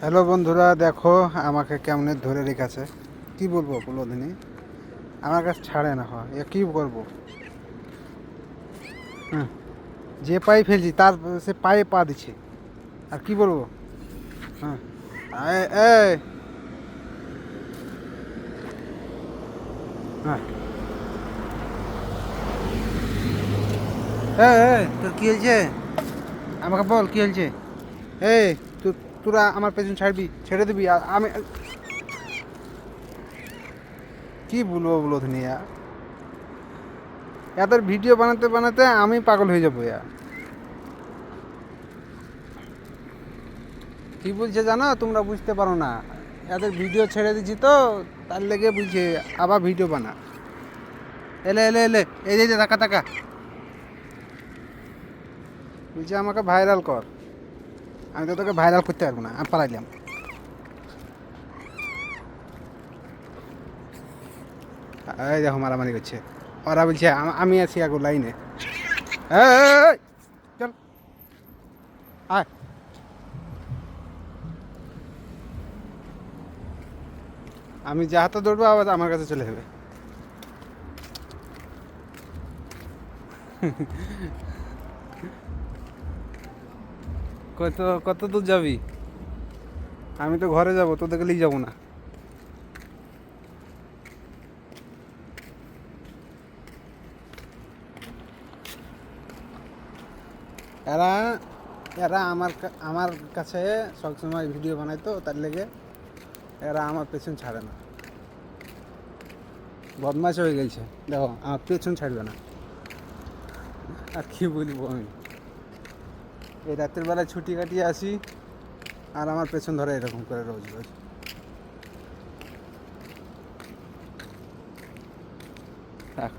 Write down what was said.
Hello বন্ধুরা, দেখো আমাকে কেমনে ধরে রেখেছে। কি বলবো বলো দিনই, আমার কাছে ছাড়ে না। হয় এ কি করবো? হ্যাঁ, যে পায়ে ফেলছি তার সে পায়ে পা দিচ্ছে। আর কি বলবো? হ্যাঁ, এই এই, হ্যাঁ, এই তোর কি হয়েছে? আমাকে বল কি হয়েছে। এই তোরা আমার পেছন ছাড়বি, ছেড়ে দিবি। আর আমি কি বলবো বলো দিনই, এদের ভিডিও বানাতে বানাতে আমি পাগল হয়ে যাবো। কি বলছে জানো, তোমরা বুঝতে পারো না। এদের ভিডিও ছেড়ে দিচ্ছি তো, তার লেগে বুঝছে আবার ভিডিও বানা। এলে এলে এলে, এই যে টাকা টাকা বলছে আমাকে ভাইরাল কর। আমি তো তোকে ভাইরাল করতে পারবো না, আমি পালাইলাম। এই দেখো মারামারি করছে। ওরা বলছে আমি আছি আগে লাইনে। এই, এই, এই, চল আয়। আমি যা হাতে দৌড়বো আবার আমার কাছে চলে যাবে। কত কত দূর যাবি? আমি তো ঘরে যাবো, তোদেরকে নিয়ে যাবো না। এরা এরা আমার কাছে সবসময় ভিডিও বানায় তো, তার লেগে এরা আমার পেছন ছাড়ে না। বদমাশ হয়ে গেছে, দেখো আমার পেছন ছাড়বে না। আর কি বলবো আমি, এই রাতের বেলায় ছুটি কাটিয়ে আসি আর আমার পেছন ধরে এরকম করে রোজ রোজ। থাক।